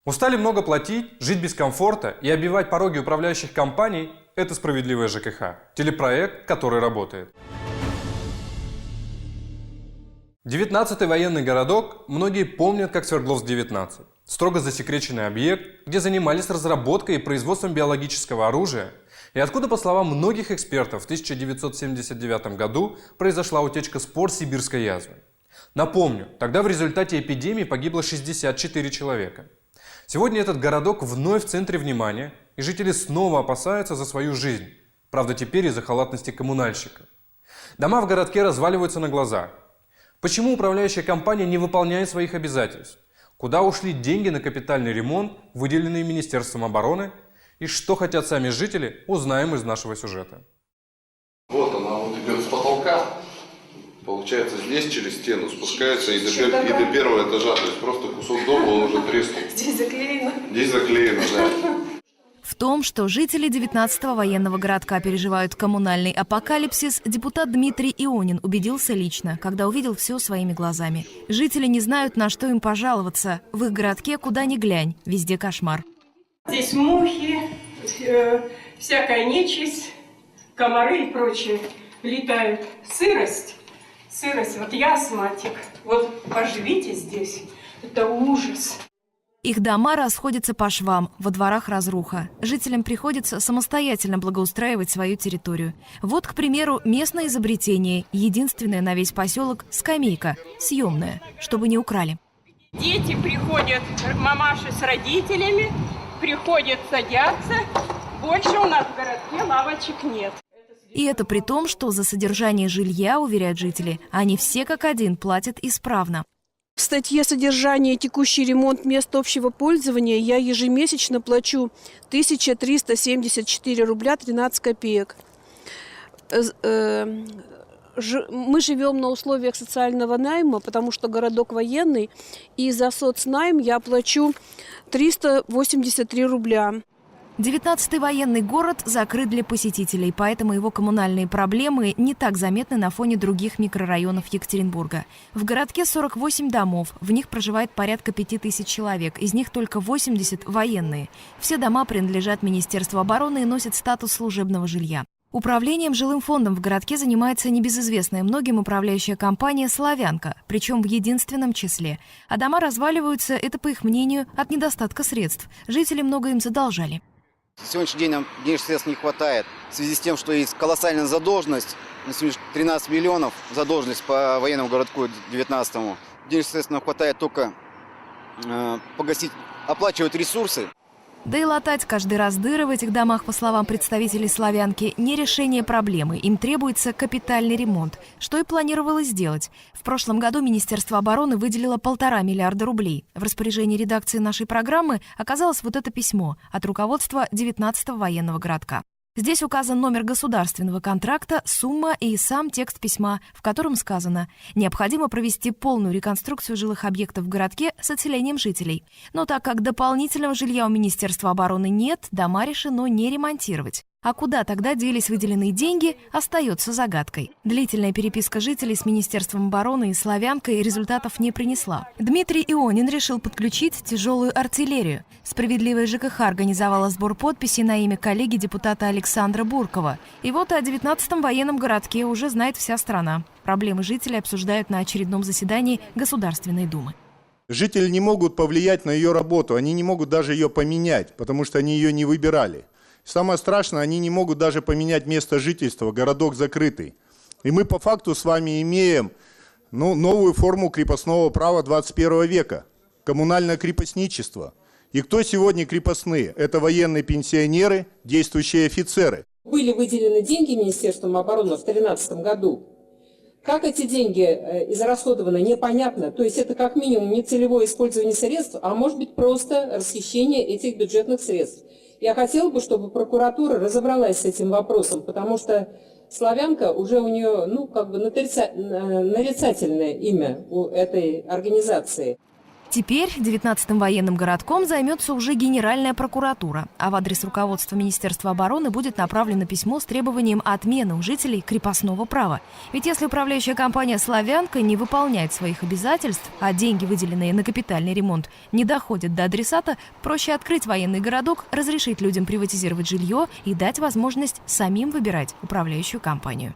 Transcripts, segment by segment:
Устали много платить, жить без комфорта и оббивать пороги управляющих компаний – это «Справедливая ЖКХ» – телепроект, который работает. 19-й военный городок многие помнят как Свердловск-19. Строго засекреченный объект, где занимались разработкой и производством биологического оружия, и откуда, по словам многих экспертов, в 1979 году произошла утечка спор сибирской язвы. Напомню, тогда в результате эпидемии погибло 64 человека. Сегодня этот городок вновь в центре внимания, и жители снова опасаются за свою жизнь. Правда, теперь из-за халатности коммунальщика. Дома в городке разваливаются на глазах. Почему управляющая компания не выполняет своих обязательств? Куда ушли деньги на капитальный ремонт, выделенные Министерством обороны? И что хотят сами жители, узнаем из нашего сюжета. Вот она вот идет с потолка. Получается, здесь через стену спускается и до первого этажа. То есть просто кусок дома, он уже треснул. Здесь заклеено. Здесь заклеено, да. В том, что жители 19-го военного городка переживают коммунальный апокалипсис, депутат Дмитрий Ионин убедился лично, когда увидел все своими глазами. Жители не знают, на что им пожаловаться. В их городке куда ни глянь, везде кошмар. Здесь мухи, всякая нечисть, комары и прочее летают. Сырость, вот я астматик. Вот поживите здесь, это ужас. Их дома расходятся по швам, во дворах разруха. Жителям приходится самостоятельно благоустраивать свою территорию. Вот, к примеру, местное изобретение, единственное на весь поселок – скамейка, съемная, чтобы не украли. Дети приходят, мамаши с родителями, приходят, садятся. Больше у нас в городке лавочек нет. И это при том, что за содержание жилья, уверяют жители, они все как один платят исправно. В статье «Содержание и текущий ремонт мест общего пользования» я ежемесячно плачу 1374 рубля 13 копеек. Мы живем на условиях социального найма, потому что городок военный, и за соцнайм я плачу 383 рубля. 19-й военный город закрыт для посетителей, поэтому его коммунальные проблемы не так заметны на фоне других микрорайонов Екатеринбурга. В городке 48 домов, в них проживает порядка 5000 человек, из них только 80 военные. Все дома принадлежат Министерству обороны и носят статус служебного жилья. Управлением жилым фондом в городке занимается небезызвестная многим управляющая компания «Славянка», причем в единственном числе. А дома разваливаются, это, по их мнению, от недостатка средств. Жители много им задолжали. На сегодняшний день нам денежных средств не хватает в связи с тем, что есть колоссальная задолженность, на сегодня 13 миллионов задолженность по военному городку 19-му. Денежных средств нам хватает только погасить, оплачивать ресурсы. Да и латать каждый раз дыры в этих домах, по словам представителей «Славянки», не решение проблемы. Им требуется капитальный ремонт, что и планировалось сделать. В прошлом году Министерство обороны выделило 1,5 миллиарда рублей. В распоряжении редакции нашей программы оказалось вот это письмо от руководства 19-го военного городка. Здесь указан номер государственного контракта, сумма и сам текст письма, в котором сказано: необходимо провести полную реконструкцию жилых объектов в городке с отселением жителей. Но так как дополнительного жилья у Министерства обороны нет, дома решено не ремонтировать. А куда тогда делись выделенные деньги, остается загадкой. Длительная переписка жителей с Министерством обороны и «Славянкой» результатов не принесла. Дмитрий Ионин решил подключить тяжелую артиллерию. «Справедливая ЖКХ» организовала сбор подписей на имя коллеги депутата Александра Буркова. И вот о 19-м военном городке уже знает вся страна. Проблемы жителей обсуждают на очередном заседании Государственной Думы. Жители не могут повлиять на ее работу, они не могут даже ее поменять, потому что они ее не выбирали. Самое страшное, они не могут даже поменять место жительства, городок закрытый. И мы по факту с вами имеем новую форму крепостного права 21 века, коммунальное крепостничество. И кто сегодня крепостные? Это военные пенсионеры, действующие офицеры. Были выделены деньги Министерством обороны в 2013 году. Как эти деньги израсходованы, непонятно. То есть это как минимум не целевое использование средств, а может быть просто расхищение этих бюджетных средств. Я хотела бы, чтобы прокуратура разобралась с этим вопросом, потому что «Славянка» уже у нее, нарицательное имя у этой организации. Теперь 19-м военным городком займется уже Генеральная прокуратура, а в адрес руководства Министерства обороны будет направлено письмо с требованием отмены у жителей крепостного права. Ведь если управляющая компания «Славянка» не выполняет своих обязательств, а деньги, выделенные на капитальный ремонт, не доходят до адресата, проще открыть военный городок, разрешить людям приватизировать жилье и дать возможность самим выбирать управляющую компанию.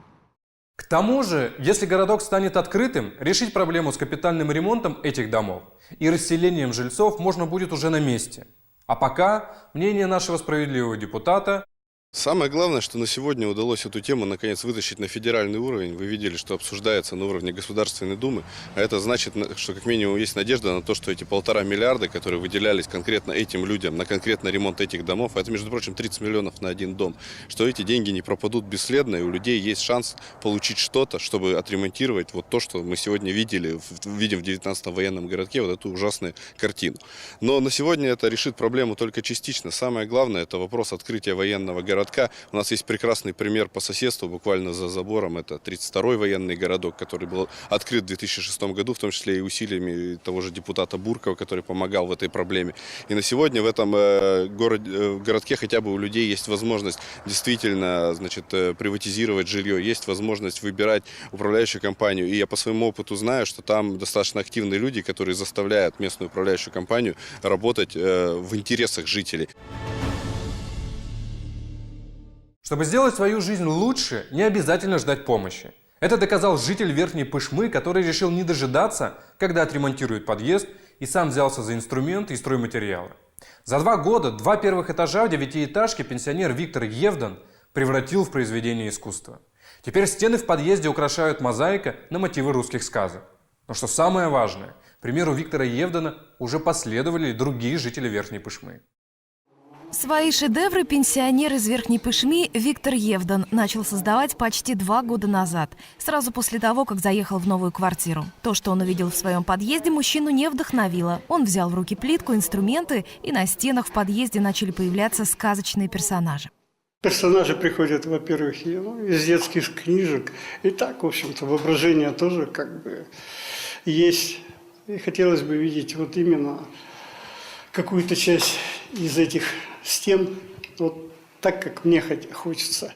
К тому же, если городок станет открытым, решить проблему с капитальным ремонтом этих домов и расселением жильцов можно будет уже на месте. А пока мнение нашего справедливого депутата: Самое главное, что на сегодня удалось эту тему наконец вытащить на федеральный уровень. Вы видели, что обсуждается на уровне Государственной Думы. А это значит, что как минимум есть надежда на то, что эти 1,5 миллиарда, которые выделялись конкретно этим людям на конкретный ремонт этих домов, а это, между прочим, 30 миллионов на один дом, что эти деньги не пропадут бесследно, и у людей есть шанс получить что-то, чтобы отремонтировать вот то, что мы сегодня видим в 19-м военном городке, вот эту ужасную картину. Но на сегодня это решит проблему только частично. Самое главное – это вопрос открытия военного городка. У нас есть прекрасный пример по соседству, буквально за забором. Это 32-й военный городок, который был открыт в 2006 году, в том числе и усилиями того же депутата Буркова, который помогал в этой проблеме. И на сегодня в этом городке хотя бы у людей есть возможность действительно, приватизировать жилье, есть возможность выбирать управляющую компанию. И я по своему опыту знаю, что там достаточно активные люди, которые заставляют местную управляющую компанию работать в интересах жителей. чтобы сделать свою жизнь лучше, не обязательно ждать помощи. Это доказал житель Верхней Пышмы, который решил не дожидаться, когда отремонтируют подъезд, и сам взялся за инструменты и стройматериалы. За 2 года 2 первых этажа в 9-этажке пенсионер Виктор Евдан превратил в произведение искусства. Теперь стены в подъезде украшают мозаика на мотивы русских сказок. Но что самое важное, к примеру Виктора Евдана уже последовали другие жители Верхней Пышмы. Свои шедевры пенсионер из Верхней Пышмы Виктор Евдан начал создавать почти 2 года назад, сразу после того, как заехал в новую квартиру. То, что он увидел в своем подъезде, мужчину не вдохновило. Он взял в руки плитку, инструменты, и на стенах в подъезде начали появляться сказочные персонажи. Персонажи приходят, во-первых, из детских книжек. И так, в общем-то, воображение тоже есть. И хотелось бы видеть вот именно какую-то часть из этих стен, вот так, как мне хочется.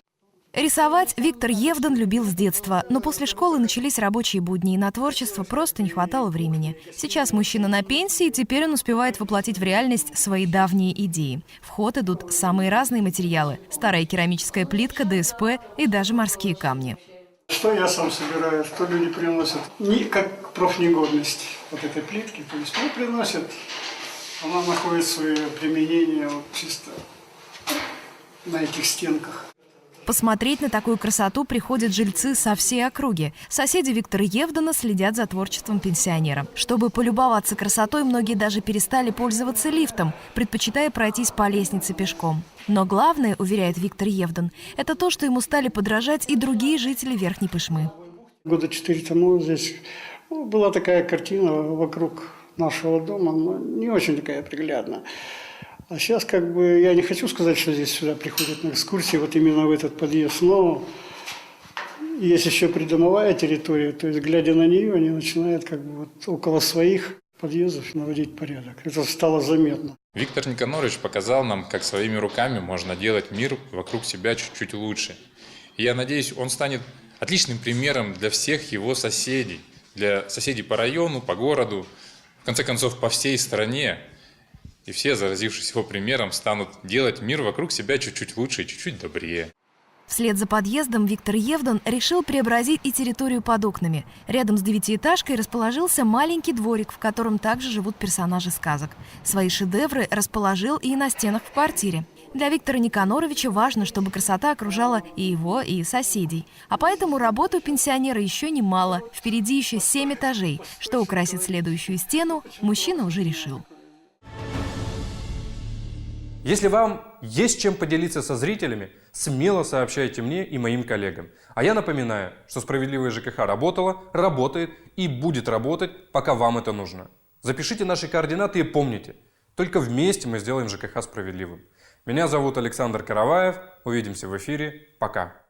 Рисовать Виктор Евдан любил с детства, но после школы начались рабочие будни, и на творчество просто не хватало времени. Сейчас мужчина на пенсии, и теперь он успевает воплотить в реальность свои давние идеи. В ход идут самые разные материалы – старая керамическая плитка, ДСП и даже морские камни. Что я сам собираю, что люди приносят, не как профнегодность вот этой плитки, то есть приносят, она находит свое применение вот чисто на этих стенках. Посмотреть на такую красоту приходят жильцы со всей округи. Соседи Виктора Евдана следят за творчеством пенсионера. Чтобы полюбоваться красотой, многие даже перестали пользоваться лифтом, предпочитая пройтись по лестнице пешком. Но главное, уверяет Виктор Евдан, это то, что ему стали подражать и другие жители Верхней Пышмы. Года 4 тому здесь была такая картина вокруг нашего дома, но не очень такая приглядная. А сейчас я не хочу сказать, что здесь сюда приходят на экскурсии, вот именно в этот подъезд, но есть еще придомовая территория, то есть глядя на нее, они начинают около своих подъездов наводить порядок. Это стало заметно. Виктор Никонорович показал нам, как своими руками можно делать мир вокруг себя чуть-чуть лучше. И я надеюсь, он станет отличным примером для всех его соседей, для соседей по району, по городу, в конце концов, по всей стране. И все, заразившись его примером, станут делать мир вокруг себя чуть-чуть лучше и чуть-чуть добрее. Вслед за подъездом Виктор Евдан решил преобразить и территорию под окнами. Рядом с 9-этажкой расположился маленький дворик, в котором также живут персонажи сказок. Свои шедевры расположил и на стенах в квартире. Для Виктора Никоноровича важно, чтобы красота окружала и его, и соседей. А поэтому работы у пенсионера еще немало. Впереди еще 7 этажей. Что украсит следующую стену, мужчина уже решил. Если вам есть чем поделиться со зрителями, смело сообщайте мне и моим коллегам. А я напоминаю, что «Справедливая ЖКХ» работала, работает и будет работать, пока вам это нужно. Запишите наши координаты и помните, только вместе мы сделаем ЖКХ справедливым. Меня зовут Александр Караваев. Увидимся в эфире. Пока.